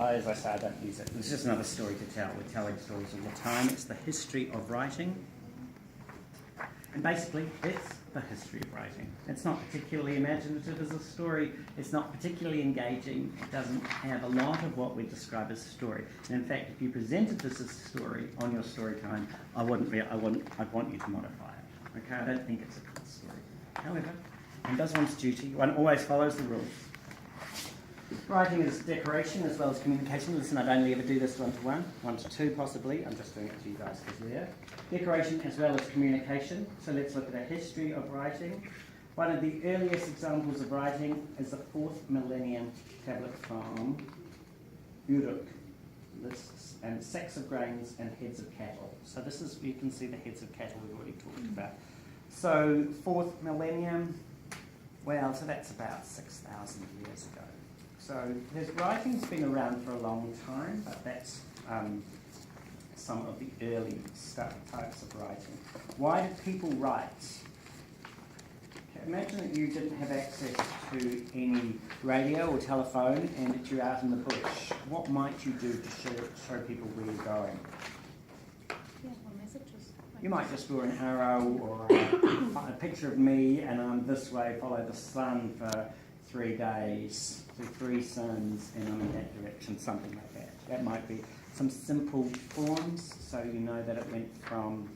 as I say, I don't use it. It's just another story to tell. We're telling stories all the time. It's the history of writing. And basically, it's the history of writing. It's not particularly imaginative as a story. It's not particularly engaging. It doesn't have a lot of what we describe as story. And in fact, if you presented this as a story on your story time, I'd want you to modify it. Okay, I don't think it's a good story. However, one does one's duty. One always follows the rules. Writing is decoration as well as communication. Listen, I'd only ever do this one-to-one, one-to-two possibly. I'm just doing it to you guys because you're there. Decoration as well as communication. So let's look at a history of writing. One of the earliest examples of writing is the 4th millennium tablet from Uruk. Lists and sacks of grains and heads of cattle. So this is, you can see the heads of cattle we've already talked about. So 4th millennium, well, so that's about 6,000 years ago. So his writing's been around for a long time, but that's some of the early types of writing. Why did people write? Okay, imagine that you didn't have access to any radio or telephone and that you're out in the bush. What might you do to show people where you're going? Yeah, or messages. You might just draw an arrow or a picture of me and I'm this way, follow the sun for 3 days, through 3 suns, and I'm in that direction, something like that. That might be some simple forms, so you know that it went from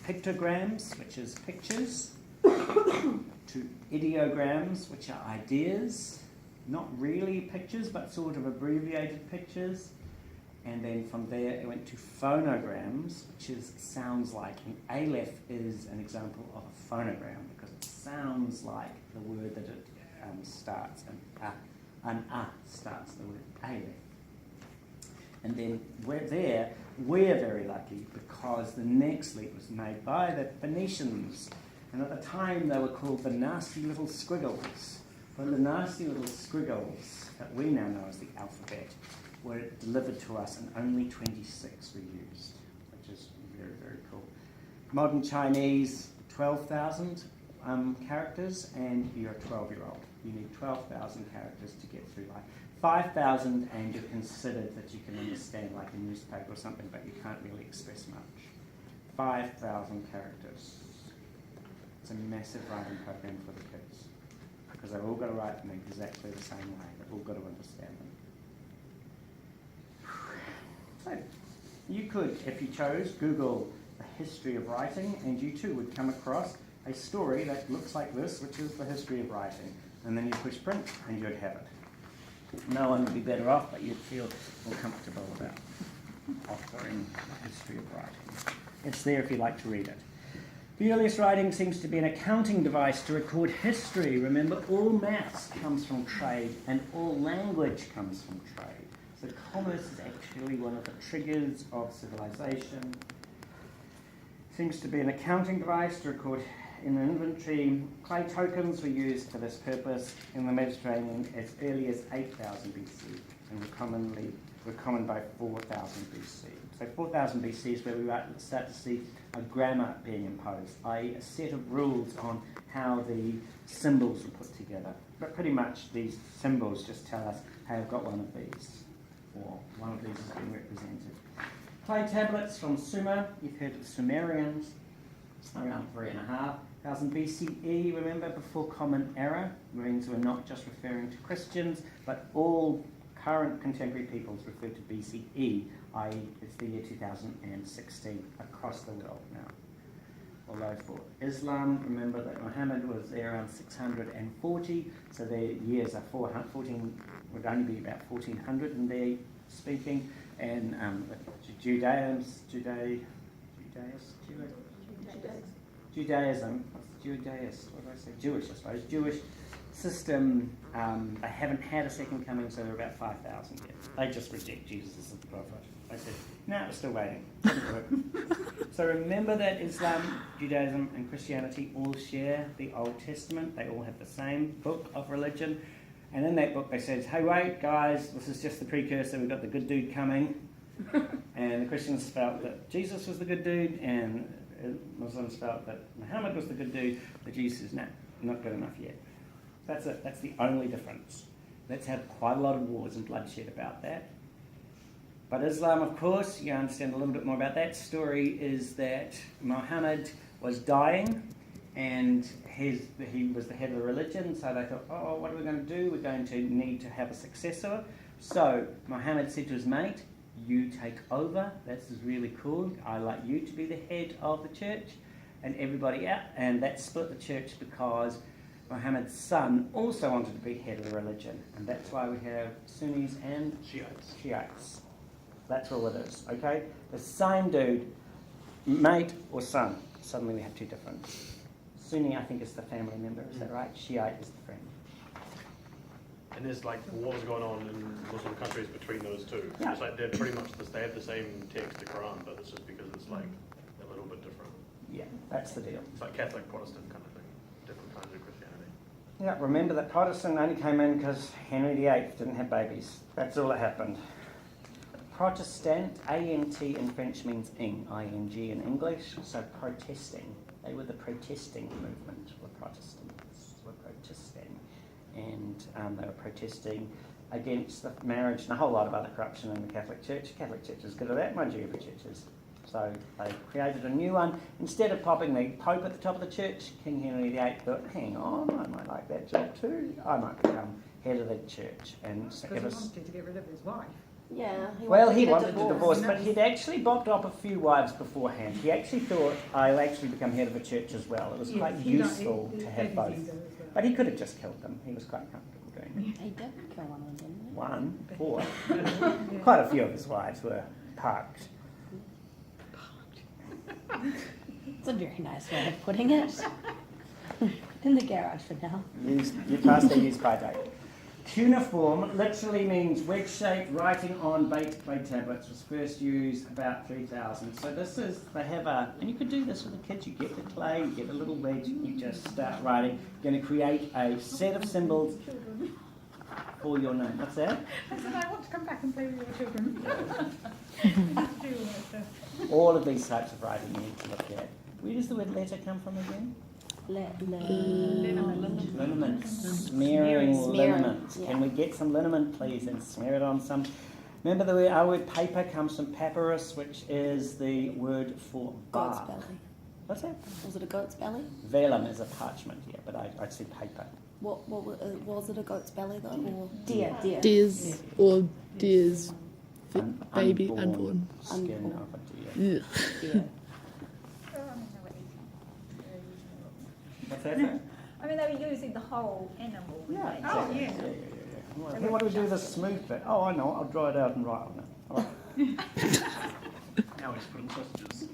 pictograms, which is pictures, to ideograms, which are ideas, not really pictures, but sort of abbreviated pictures. And then from there it went to phonograms, which is sounds like. And Aleph is an example of a phonogram because it sounds like the word that it starts, and starts the word Aleph. And then we're very lucky because the next leap was made by the Phoenicians. And at the time they were called the nasty little squiggles. But the nasty little squiggles that we now know as the alphabet were delivered to us and only 26 were used, which is very, very cool. Modern Chinese, 12,000 characters, and you're a 12-year-old. You need 12,000 characters to get through life. 5,000 and you're considered that you can understand like a newspaper or something, but you can't really express much. 5,000 characters. It's a massive writing program for the kids because they've all got to write them exactly the same way. They've all got to understand them. So you could, if you chose, Google the history of writing and you too would come across a story that looks like this, which is the history of writing. And then you push print and you'd have it. No one would be better off, but you'd feel more comfortable about offering the history of writing. It's there if you like to read it. The earliest writing seems to be an accounting device to record history. Remember, all maths comes from trade and all language comes from trade. So commerce is actually one of the triggers of civilization. Seems to be an accounting device to record in an inventory. Clay tokens were used for this purpose in the Mediterranean as early as 8,000 BC and were common by 4,000 BC. So 4,000 BC is where we start to see a grammar being imposed, i.e. a set of rules on how the symbols were put together. But pretty much these symbols just tell us, hey, I've got one of these, or one of these has been represented. Clay tablets from Sumer, you've heard of the Sumerians, around 3,500 BCE, remember, before Common Era, means we're not just referring to Christians, but all current contemporary peoples refer to BCE, i.e. it's the year 2016 across the world now. Although for Islam, remember that Muhammad was there around 640, so their years are 14, would only be about 1400 in their speaking, and Judaism, what did I say? Jewish, I suppose. Jewish system, they haven't had a second coming, so they're about 5,000 years. They just reject Jesus as the prophet. They said, no, we're still waiting. So remember that Islam, Judaism, and Christianity all share the Old Testament. They all have the same book of religion. And in that book they said, hey, wait, guys, this is just the precursor. We've got the good dude coming. And the Christians felt that Jesus was the good dude, and Muslims felt that Muhammad was the good dude, but Jesus is not good enough yet. That's it. That's the only difference. That's had quite a lot of wars and bloodshed about that. But Islam, of course, you understand a little bit more about that story, is that Muhammad was dying and he was the head of the religion, so they thought, oh, what are we going to do? We're going to need to have a successor. So Muhammad said to his mate, you take over, this is really cool, I like you to be the head of the church, and everybody out, and that split the church because Muhammad's son also wanted to be head of the religion, and that's why we have Sunnis and Shiites. That's all it is, okay? The same dude, mate or son, suddenly we have two different. Sunni, I think, is the family member, is that right? Shiite is the friend. And there's like wars going on in Muslim countries between those two. Yeah. It's like they're pretty much they have the same text, the Quran, but it's just because it's like a little bit different. Yeah, that's the deal. It's like Catholic, Protestant kind of thing, different kinds of Christianity. Yeah, remember that Protestant only came in because Henry VIII didn't have babies. That's all that happened. Protestant, A-N-T in French means ing, I-N-G in English, so protesting. They were the protesting movement, were Protestants, were protesting. And they were protesting against the marriage and a whole lot of other corruption in the Catholic Church. The Catholic Church is good at that, mind you, every church is. So they created a new one. Instead of popping the Pope at the top of the church, King Henry VIII thought, hang on, I might like that job too. I might become head of the church. And so Because he wanted to get rid of his wife. Yeah. he to wanted get to divorce, but he'd actually bopped up a few wives beforehand. He actually thought, I'll actually become head of a church as well. It was quite useful to have both. But he could have just killed them. He was quite comfortable doing it. He did kill one of them, didn't he? One, four. Quite a few of his wives were parked. It's a very nice way of putting it. In the garage for now. You passed the use by date. Cuneiform literally means wedge-shaped writing on baked clay tablets. Was first used about 3000. So this is, they have and you could do this with the kids. You get the clay, you get a little wedge, you just start writing. You're going to create a set of symbols for your name. What's that? I said, I want to come back and play with your children. All of these types of writing you need to look at. Where does the word letter come from again? Liniment. Smearing liniment. Yeah. Can we get some liniment, please, and smear it on some? Remember our word paper comes from papyrus, which is the word for Goat's bark. belly. What's that? Was it a goat's belly? Vellum is a parchment, yeah, but I'd say paper. What was it a goat's belly though? Or Deer. Deers or deers, baby, Unborn unborn. Skin Unborn. of a deer. Ugh. deer? What's that? I mean, they were using the whole animal. Yeah, Oh, exactly. yeah. Well, hey, what do we do with this smooth bit? Oh, I know. I'll dry it out and write on it. All right. Now we're just putting sausages.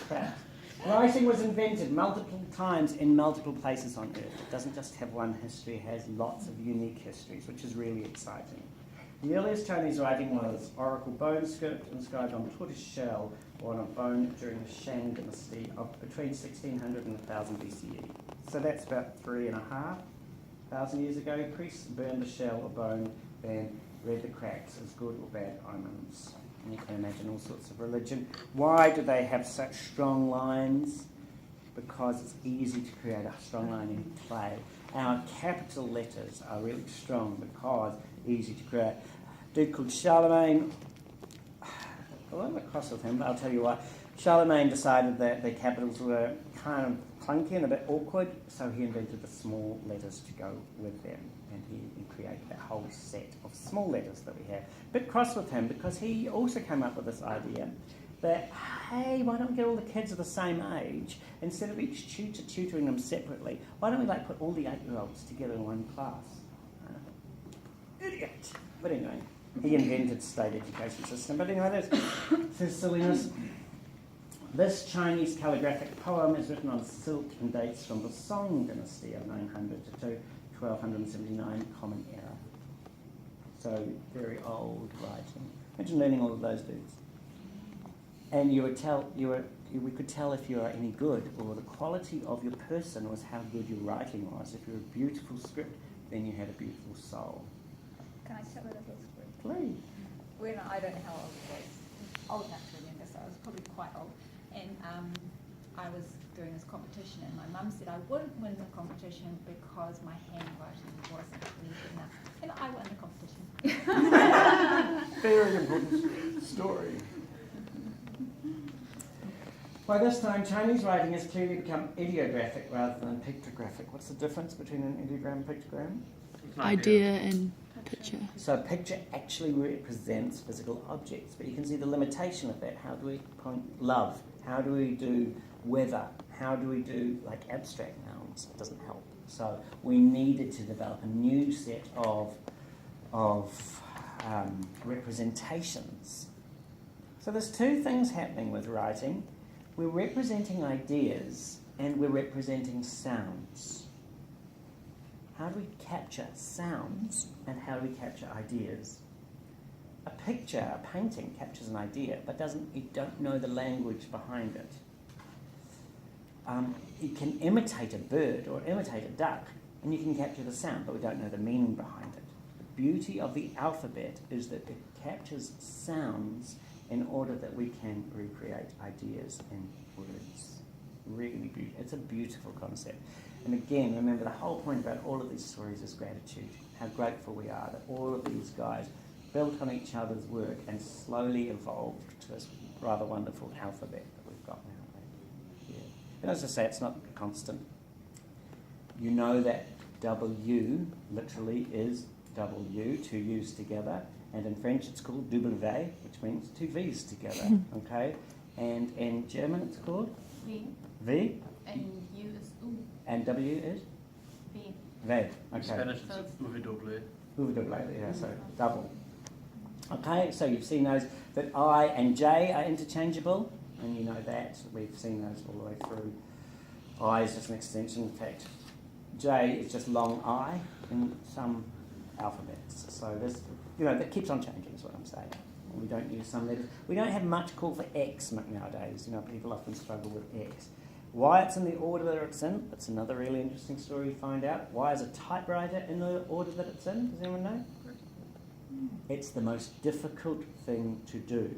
Crap. Writing was invented multiple times in multiple places on Earth. It doesn't just have one history, it has lots of unique histories, which is really exciting. The earliest Chinese writing was oracle bone script inscribed on tortoise shell or on a bone during the Shang dynasty of between 1600 and 1000 BCE. So that's about 3,500 years ago. Priests burned the shell or bone, then read the cracks as good or bad omens. And you can imagine all sorts of religion. Why do they have such strong lines? Because it's easy to create a strong line in clay. Our capital letters are really strong because easy to create. A dude called Charlemagne, well, I'm not cross with him, but I'll tell you why. Charlemagne decided that the capitals were kind of clunky and a bit awkward, so he invented the small letters to go with them. And he created that whole set of small letters that we have. A bit cross with him because he also came up with this idea that, hey, why don't we get all the kids of the same age, instead of each tutor tutoring them separately, why don't we put all the 8-year-olds together in one class? Idiot! But anyway, he invented state education system. But anyway, that's silliness. This Chinese calligraphic poem is written on silk and dates from the Song dynasty of 900 to 1279 Common Era. So very old writing. Imagine learning all of those dudes. And we could tell if you are any good, or the quality of your person was how good your writing was. If you're a beautiful script, then you had a beautiful soul. Can I tell a little story? Please. I don't know how old I was. Old enough to remember, so I was probably quite old. And I was doing this competition, and my mum said I wouldn't win the competition because my handwriting wasn't really good enough, and I won the competition. Very important story. By this time, Chinese writing has clearly become ideographic rather than pictographic. What's the difference between an ideogram and pictogram? Idea and picture. So a picture actually represents physical objects, but you can see the limitation of that. How do we point love? How do we do weather? How do we do like abstract nouns? It doesn't help. So we needed to develop a new set of representations. So there's two things happening with writing. We're representing ideas and we're representing sounds. How do we capture sounds and how do we capture ideas? A picture, a painting captures an idea, but you don't know the language behind it. You can imitate a bird or imitate a duck, and you can capture the sound, but we don't know the meaning behind it. The beauty of the alphabet is that it captures sounds in order that we can recreate ideas in words. Really beautiful. It's a beautiful concept. And again, remember the whole point about all of these stories is gratitude. How grateful we are that all of these guys built on each other's work and slowly evolved to this rather wonderful alphabet that we've got now. Yeah. And as I say, it's not constant. You know that W literally is W, two U's together, and in French it's called W, which means two V's together, okay? And in German it's called? V. V? And U is U. And W is? V. V, okay. In Spanish it's So it's- UVW. Yeah, so double. Okay, so you've seen those, that I and J are interchangeable, and you know that. We've seen those all the way through. I is just an extension. In fact, J is just long I in some alphabets. So this, that keeps on changing is what I'm saying. We don't use some letters. We don't have much call for X nowadays. People often struggle with X. Why it's in the order that it's in, that's another really interesting story to find out. Why is a typewriter in the order that it's in? Does anyone know? It's the most difficult thing to do.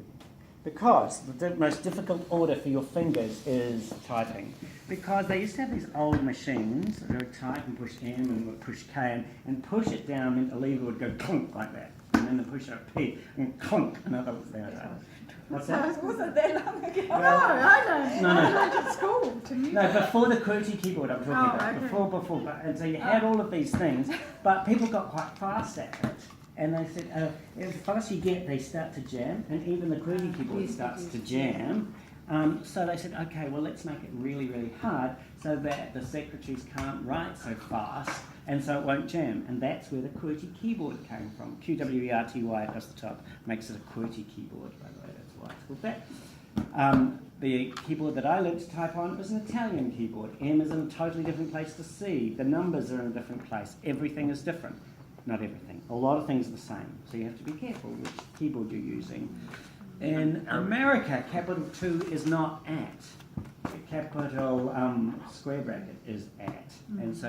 Because the most difficult order for your fingers is typing. Because they used to have these old machines that would type and push M and would push K and push it down and the lever would go clunk like that. And then they push up P and clunk another there. What's that? Wasn't that long ago? No, I don't. No. I learned at school to mute. No, before the QWERTY keyboard I'm talking about. okay. Before. And so you had all of these things, but people got quite fast at it. And they said, the faster you get, they start to jam, and even the QWERTY keyboard starts to jam. So they said, okay, well, let's make it really, really hard so that the secretaries can't write so fast, and so it won't jam. And that's where the QWERTY keyboard came from. QWERTY across the top makes it a QWERTY keyboard, by the way, that's why it's called that. The keyboard that I learned to type on was an Italian keyboard. M is in a totally different place to C. The numbers are in a different place. Everything is different. Not everything. A lot of things are the same. So you have to be careful which keyboard you're using. In America, capital 2 is not at. Capital square bracket is at. And so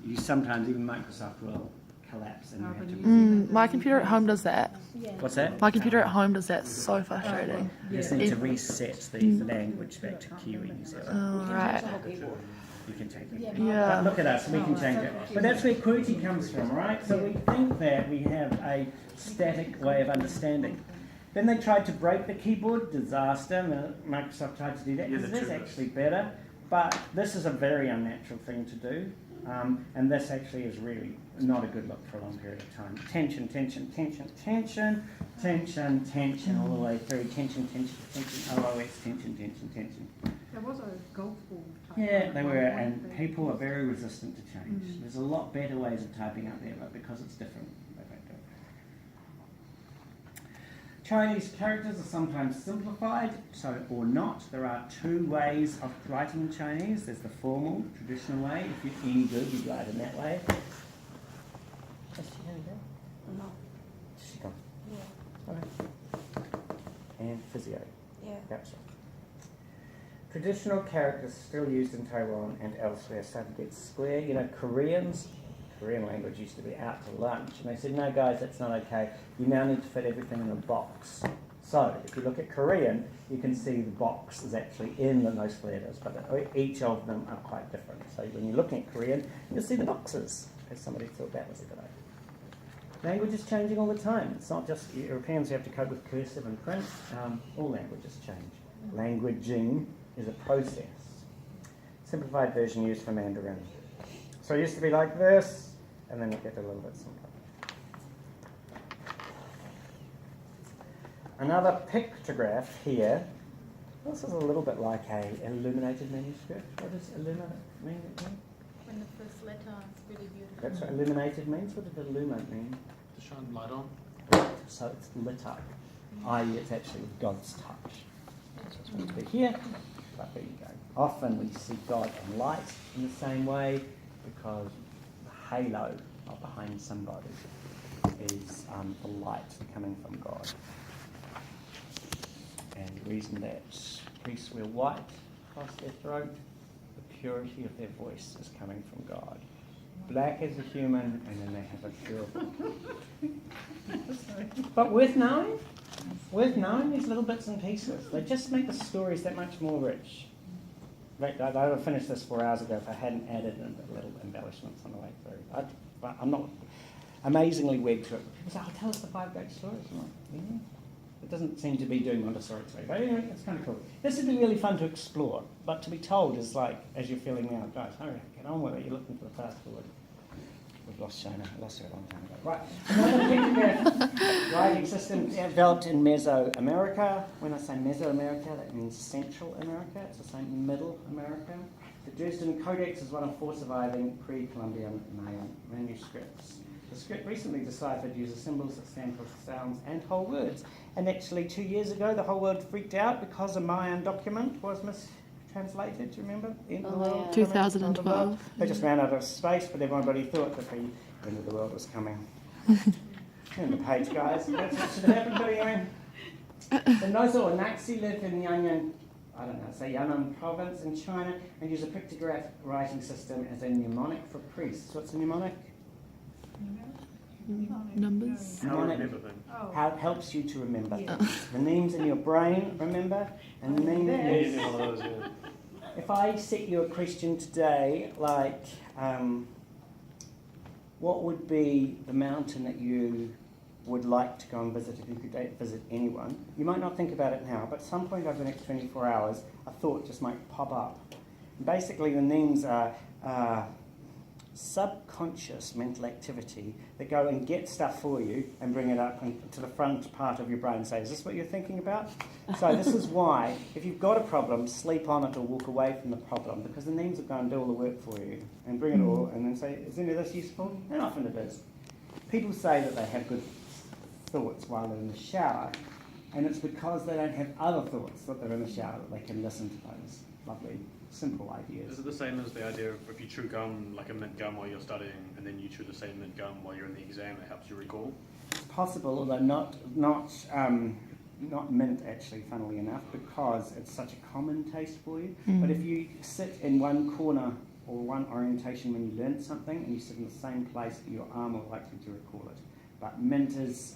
you sometimes, even Microsoft will collapse and you have to... My computer at home does that. What's that? My computer at home does that. So frustrating. You just need to reset the language back to Kiwi. Oh, right. You can change it. Yeah. But look at us, we can change it. But that's where QWERTY comes from, right? So we think that we have a static way of understanding. Then they tried to break the keyboard, disaster. Microsoft tried to do that because it is actually better. But this is a very unnatural thing to do. And this actually is really not a good look for a long period of time. Tension, tension, tension, tension, tension, tension, all the way through. Tension, tension, tension, OOS, tension, tension, tension. There was a golf ball type. Yeah, they one were, point and there. people are very resistant to change. There's a lot better ways of typing out there, but because it's different, they don't do it. Chinese characters are sometimes simplified, or not. There are two ways of writing in Chinese. There's the formal, traditional way. If you're any good, you write in that way. Is she going to No. Is she gone? Yeah. Okay. And physio. Yeah. Gotcha. Traditional characters still used in Taiwan and elsewhere started to get square. Korean language used to be out to lunch, and they said, no guys, that's not okay. You now need to fit everything in a box. So if you look at Korean, you can see the box is actually in the most letters, but each of them are quite different. So when you're looking at Korean, you'll see the boxes, because somebody thought that was a good idea. Language is changing all the time. It's not just Europeans who have to cope with cursive and print. All languages change. Languaging is a process. Simplified version used for Mandarin. So it used to be like this, and then it get a little bit simpler. Another pictograph here. This is a little bit like an illuminated manuscript. What does illuminate mean? When the first letter is really beautiful. That's what illuminated means. What does illuminate mean? To shine light on. So it's lit up, i.e. it's actually God's touch. So it's meant to be here, but there you go. Often we see God and light in the same way because the halo behind somebody is the light coming from God. And the reason that priests wear white across their throat, the purity of their voice is coming from God. Black as a human, and then they have a pure. But worth knowing these little bits and pieces. They just make the stories that much more rich. Right, I would have finished this 4 hours ago if I hadn't added in little embellishments on the way through. But I'm not amazingly wedded to it. People say, tell us the 5 great stories. I'm like, yeah. It doesn't seem to be doing Montessori to me. But anyway, it's kind of cool. This would be really fun to explore. But to be told is like, as you're feeling now, guys, hurry, get on with it. You're looking for the fast forward. We've lost Shona. I lost her a long time ago. Right. Another pictograph writing system developed in Mesoamerica. When I say Mesoamerica, that means Central America. It's the same Middle America. The Dresden Codex is one of 4 surviving pre-Columbian Mayan manuscripts. The script recently deciphered uses symbols that stand for sounds and whole words. And actually 2 years ago, the whole world freaked out because a Mayan document was mistranslated. Do you remember? End of the world. 2012. They just ran out of space, but everybody thought that the end of the world was coming. Turn the page, guys. That's what should happen. But anyway, the Nozo or Naxi lived in Yan'an province in China and used a pictograph writing system as a mnemonic for priests. What's a mnemonic? Numbers. How to remember things. How it helps you to remember things. The names in your brain, remember? And the name is... Yeah, one of those, yeah. If I set you a question today, like, what would be the mountain that you would like to go and visit if you could visit anyone? You might not think about it now, but at some point over the next 24 hours, a thought just might pop up. Basically, the names are subconscious mental activity that go and get stuff for you and bring it up to the front part of your brain and say, is this what you're thinking about? So this is why, if you've got a problem, sleep on it or walk away from the problem, because the names will go and do all the work for you and bring it all and then say, is any of this useful? And often it is. People say that they have good thoughts while they're in the shower, and it's because they don't have other thoughts that they're in the shower that they can listen to those lovely simple ideas. Is it the same as the idea of if you chew gum, like a mint gum while you're studying, and then you chew the same mint gum while you're in the exam, it helps you recall? It's possible, although not mint actually, funnily enough, because it's such a common taste for you. But if you sit in one corner or one orientation when you learn something, and you sit in the same place, your are more likely to recall it. But mint is,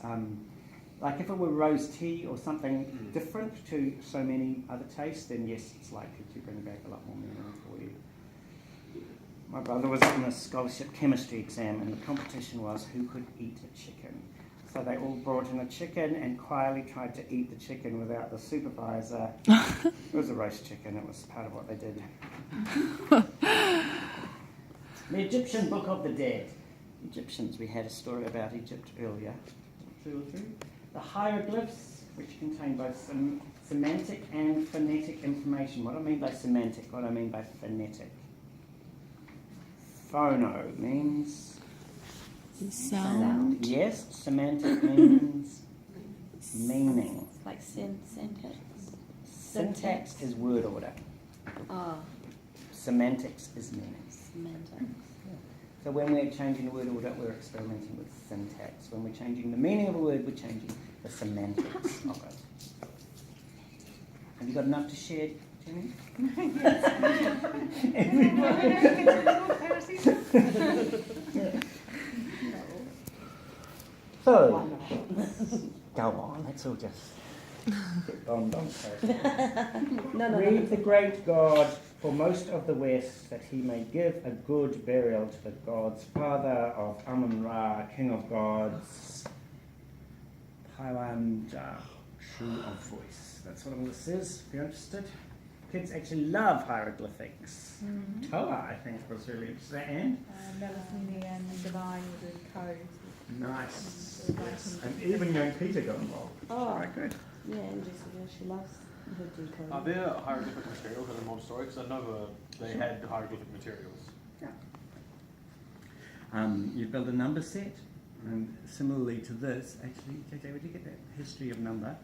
like if it were rose tea or something different to so many other tastes, then yes, it's likely to bring back a lot more memory for you. My brother was in a scholarship chemistry exam, and the competition was who could eat a chicken. So they all brought in a chicken and quietly tried to eat the chicken without the supervisor. It was a roast chicken, it was part of what they did. The Egyptian Book of the Dead. Egyptians, we had a story about Egypt earlier. 2 or 3. The hieroglyphs, which contain both semantic and phonetic information. What do I mean by semantic? What do I mean by phonetic? Phono means Sound. Yes, semantic means meaning. It's like syntax. Syntax is word order. Oh, Semantics is meaning. semantics. So when we're changing the word order, we're experimenting with syntax. When we're changing the meaning of a word, we're changing the semantics of it. Have you got enough to share, Jenny? So, go on, let's all just Don Donko. No, no, Read no. the great God for most of the West, that he may give a good burial to the gods, father of Amun-Ra, king of gods, Paiwanja, shoe of voice. That's what all this is, if you're interested. Kids actually love hieroglyphics. Toa, I think, was really interested. And Melusine and Divine were doing codes. nice. Yes. And even young Peter got involved. Oh. Very good. Yeah, and Jessica, she loves the decode. Are there hieroglyphic materials in the Montessori? Because I know they had hieroglyphic materials. You build a number set, and similarly to this, actually, JJ, would you get that history of number?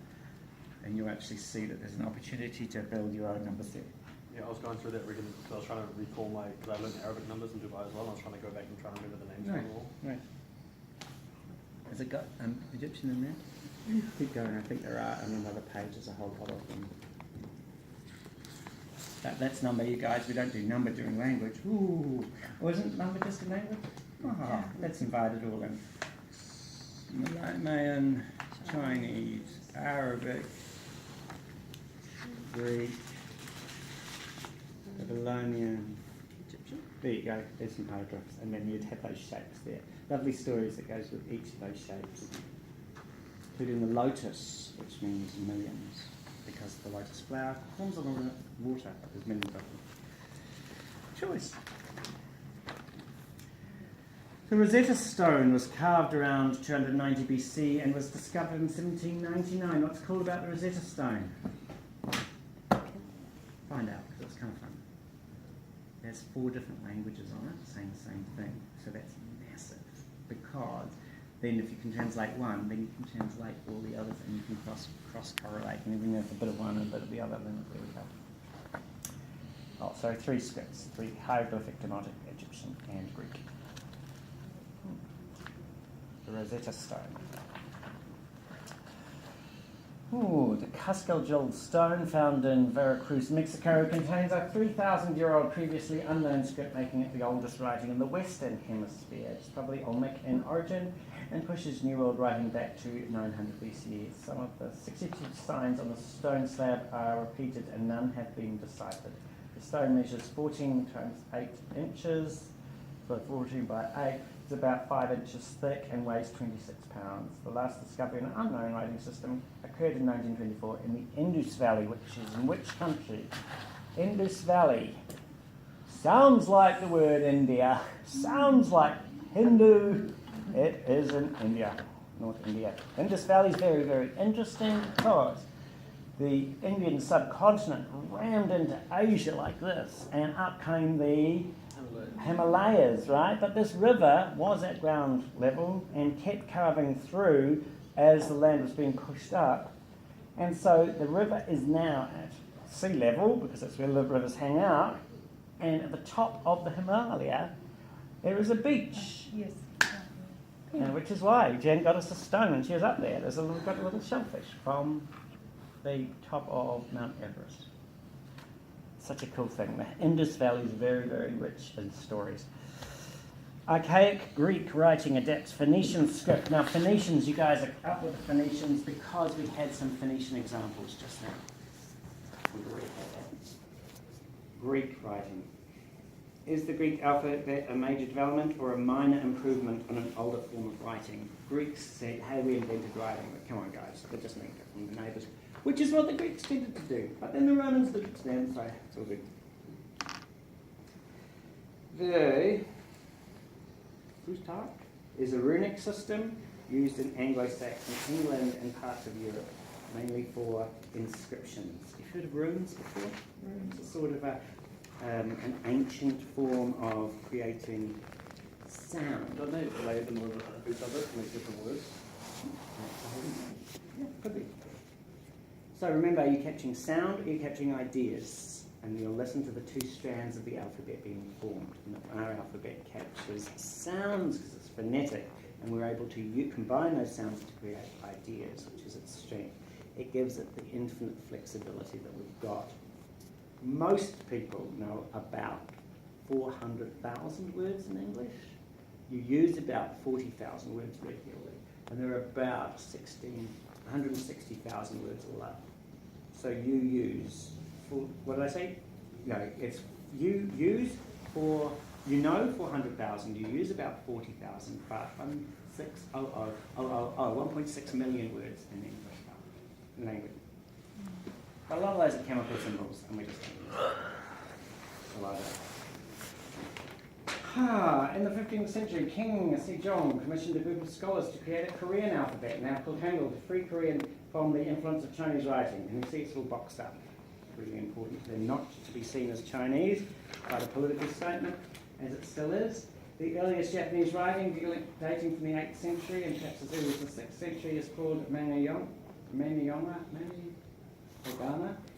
And you'll actually see that there's an opportunity to build your own number set. Yeah, I was going through that because I was trying to recall because I learned Arabic numbers in Dubai as well. And I was trying to go back and try and remember the names of them all. Right. Has it got Egyptian in there? Keep going. I think there are on another page. There's a whole lot of them. That's number, you guys. We don't do number during language. Ooh, wasn't number just a language? Oh, let's invite it all in. Mayan, Chinese, Arabic, Greek, Babylonian, Egyptian. There you go. There's some hieroglyphs, and then you'd have those shapes there. Lovely stories that goes with each of those shapes, including the lotus, which means millions, because the lotus flower forms on the water. There's millions of them. Choice. The Rosetta Stone was carved around 290 BC and was discovered in 1799. What's cool about the Rosetta Stone? Find out, because it's kind of fun. There's 4 different languages on it saying the same thing, so that's massive. Because then if you can translate one, then you can translate all the others, and you can cross-correlate. And even if a bit of one and a bit of the other, then there we go. Oh, so 3 scripts, 3 hieroglyphic, Demotic, Egyptian, and Greek. The Rosetta Stone. Ooh, the Cascaljal stone found in Veracruz, Mexico, contains a 3,000-year-old previously unknown script, making it the oldest writing in the Western Hemisphere. It's probably Olmec in origin and pushes New World writing back to 900 BCE. Some of the 62 signs on the stone slab are repeated and none have been deciphered. The stone measures 14 times 8 inches, so 14 by 8. It's about 5 inches thick and weighs 26 pounds. The last discovery in an unknown writing system occurred in 1924 in the Indus Valley, which is in which country? Indus Valley. Sounds like the word India. Sounds like Hindu. It is in India, North India. Indus Valley is very, very interesting because the Indian subcontinent rammed into Asia like this, and up came the Himalayas, right? But this river was at ground level and kept carving through as the land was being pushed up. And so the river is now at sea level, because that's where the rivers hang out, and at the top of the Himalaya there is a beach. Yes. And which is why Jen got us a stone when she was up there. Got a little shellfish from the top of Mount Everest. Such a cool thing. The Indus Valley is very, very rich in stories. Archaic Greek writing adapts Phoenician script. Now, Phoenicians, you guys are up with the Phoenicians because we had some Phoenician examples just now. We already had that. Greek writing. Is the Greek alphabet a major development or a minor improvement on an older form of writing? Greeks said, hey, we invented writing. But come on, guys, they just nicked it from the neighbours. Which is what the Greeks tended to do. But then the Romans did it to them, so it's all good. The Plutarch is a runic system used in Anglo-Saxon England and parts of Europe, mainly for inscriptions. You've heard of runes before? Runes are sort of an ancient form of creating sound. Don't they lay them over each other to make different words? Yeah, could be. So remember, you're catching sound or you're catching ideas, and you'll listen to the 2 strands of the alphabet being formed. And our alphabet captures sounds because it's phonetic, and we're able to combine those sounds to create ideas, which is its strength. It gives it the infinite flexibility that we've got. Most people know about 400,000 words in English. You use about 40,000 words regularly, and there are about 16 160,000 words all up. So you use, what did I say? No, it's you use for, 400,000, you use about 40,000, but 1.6 million words in English language. But a lot of those are chemical symbols, and we just don't use them. A lot of in the 15th century, King Sejong commissioned a group of scholars to create a Korean alphabet, now called Hangul, to free Korean from the influence of Chinese writing. And you see it's all boxed up. Really important. They're not to be seen as Chinese, but a political statement, as it still is. The earliest Japanese writing, dating from the 8th century and perhaps as early as the 6th century, is called Manayama,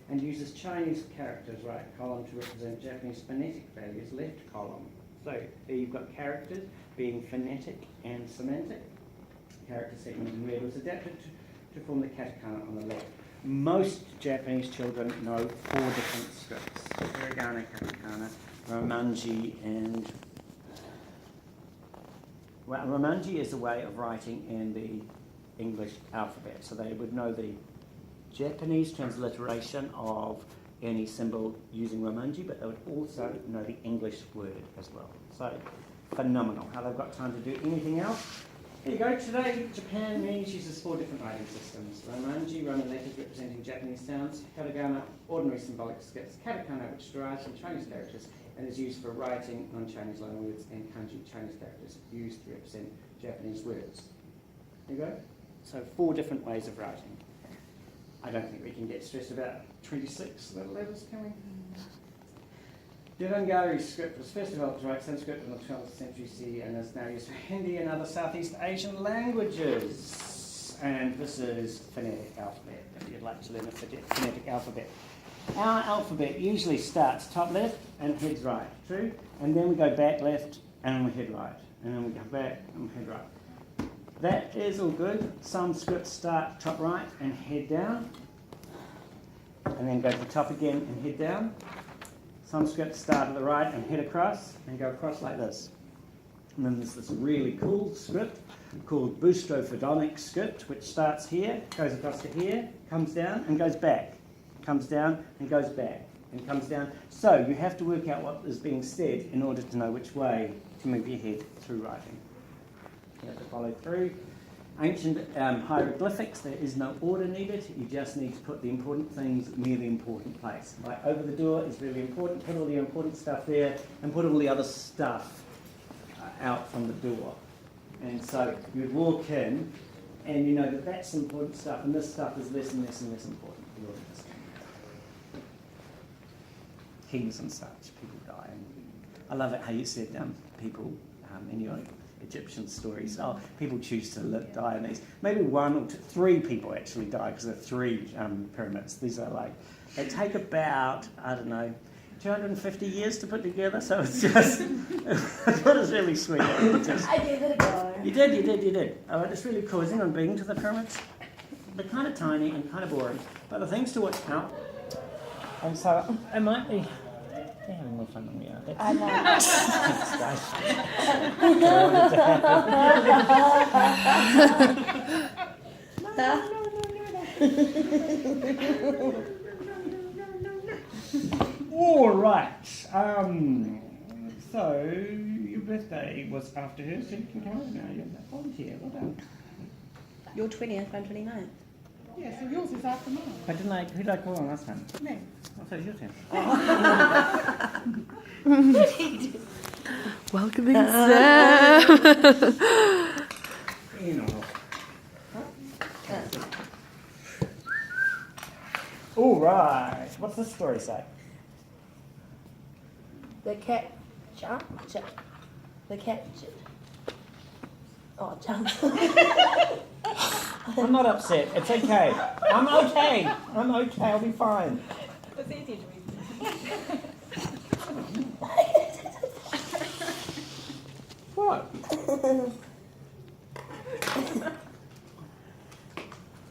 and uses Chinese characters, right column, to represent Japanese phonetic values, left column. So there you've got characters being phonetic and semantic. Character segment in red was adapted to form the katakana on the left. Most Japanese children know 4 different scripts: hiragana, katakana, romanji, and romanji is a way of writing in the English alphabet. So they would know the Japanese transliteration of any symbol using romanji, but they would also know the English word as well. So phenomenal. How they've got time to do anything else. Here you go. Today, Japan uses 4 different writing systems. Romanji, Roman letters representing Japanese sounds. Hiragana, ordinary symbolic scripts. Katakana, which derives from Chinese characters and is used for writing non-Chinese loan words. And kanji, Chinese characters used to represent Japanese words. There you go. So 4 different ways of writing. I don't think we can get stressed about 26 little letters, can we? Devanagari script was first developed to write Sanskrit in the 12th century CE and is now used for Hindi and other Southeast Asian languages. And this is phonetic alphabet, if you'd like to learn a phonetic alphabet. Our alphabet usually starts top left and heads right, true? And then we go back left and we head right. And then we go back and we head right. That is all good. Some scripts start top right and head down, and then go to the top again and head down. Some scripts start at the right and head across and go across like this. And then there's this really cool script called Boustrophodonic script, which starts here, goes across to here, comes down and goes back, comes down and goes back, and comes down. So you have to work out what is being said in order to know which way to move your head through writing. You have to follow through. Ancient hieroglyphics, there is no order needed. You just need to put the important things near the important place. Like over the door is really important. Put all the important stuff there and put all the other stuff out from the door. And so you'd walk in and you know that that's important stuff and this stuff is less and less and less important. You already understand that. Kings and such, people die. I love it how you said people in your Egyptian stories. Oh, people choose to die in these. Maybe 1 or 3 people actually die because there are 3 pyramids. These are like, they take about, 250 years to put together, so it's just, it was really sweet. I gave it a go. You did. Oh, it's really cool. Has anyone been to the pyramids? They're kind of tiny and kind of boring, but the things to watch out. And so it might be. They're having more fun than we are. I know. All right. So your birthday was after hers, so you can come over now. You're that volunteer. Well done. Your 20th, I'm 29th. Yeah, so yours is after mine. But who did I call on last time? No. Oh, so it's your turn. Welcoming Sam. You know. All right. What's this story say? The cat The cat jumps. I'm not upset. It's okay. I'm okay. I'll be fine. It's easy to read. What?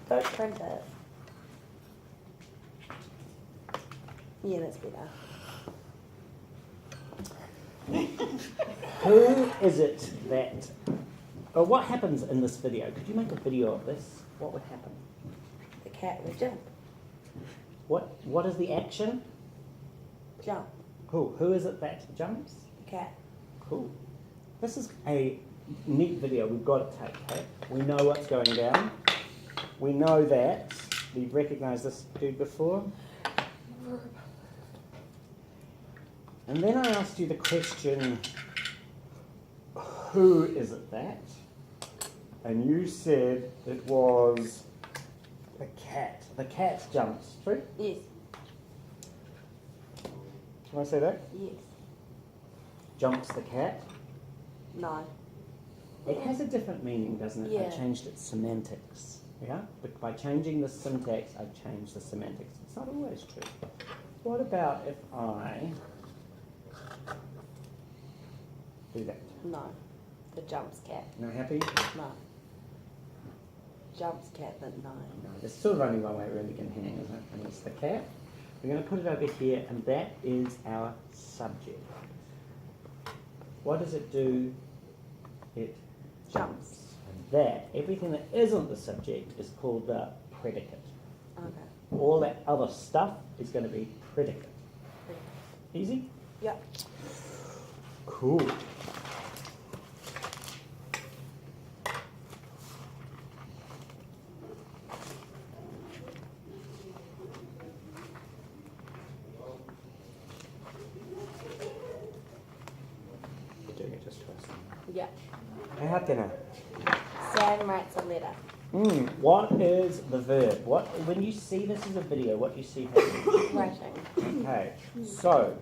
Don't print it. Yeah, that's better. Who is it that... what happens in this video? Could you make a video of this? What would happen? cat would jump. What is the action? Jump. Cool. Who is it that jumps? The cat. Cool. This is a neat video we've got to take. Okay? We know what's going down. We know that. We've recognised this dude before. And then I asked you the question, who is it that? And you said it was the cat. The cat jumps. True? Yes. Can I say that? Yes. Jumps the cat. No. It has a different meaning, doesn't it? Yeah. I changed its semantics. Yeah? But by changing the syntax, I changed the semantics. It's not always true. What about if I do that? No. The jumps cat. No happy? No. Jumps cat, but no. No, there's still only one way room we can hang, isn't it? And it's the cat. We're going to put it over here, and that is our subject. What does it do? It jumps. And that, everything that isn't the subject, is called the predicate. Okay. All that other stuff is going to be predicate. Easy? Yep. Cool. You're doing it just to us. Yep. How can I? Sam writes a letter. What is the verb? When you see this as a video, what do you see happening? Writing. Okay, so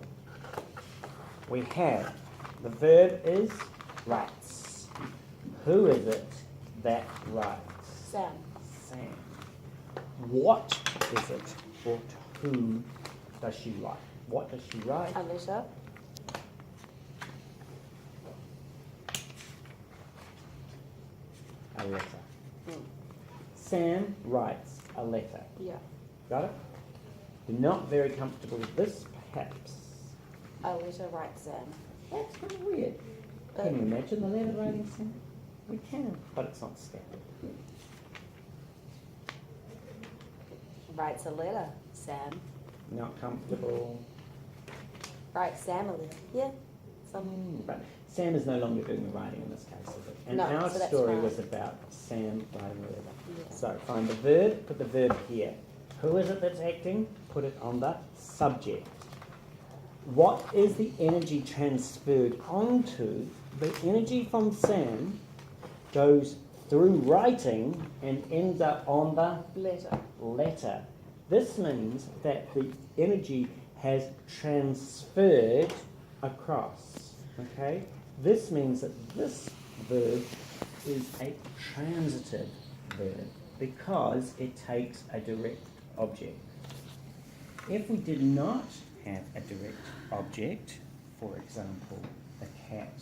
we have the verb is writes. Who is it that writes? Sam. Sam. What is it, or to whom does she write? What does she write? A letter. A letter. Mm. Sam writes a letter. Yeah. Got it? You're not very comfortable with this, perhaps. A letter writes Sam. That's kind of weird. Can you imagine the letter writing Sam? We can, but it's not standard. Writes a letter. Sam. Not comfortable. Writes Sam a letter. Yeah. Some. But Sam is no longer doing the writing in this case, is it? And No, our so that's story fine. was about Sam writing a letter. Yeah. So find the verb, put the verb here. Who is it that's acting? Put it on the subject. What is the energy transferred onto? The energy from Sam goes through writing and ends up on the Letter. letter. This means that the energy has transferred across. Okay? This means that this verb is a transitive verb because it takes a direct object. If we did not have a direct object, for example, the cat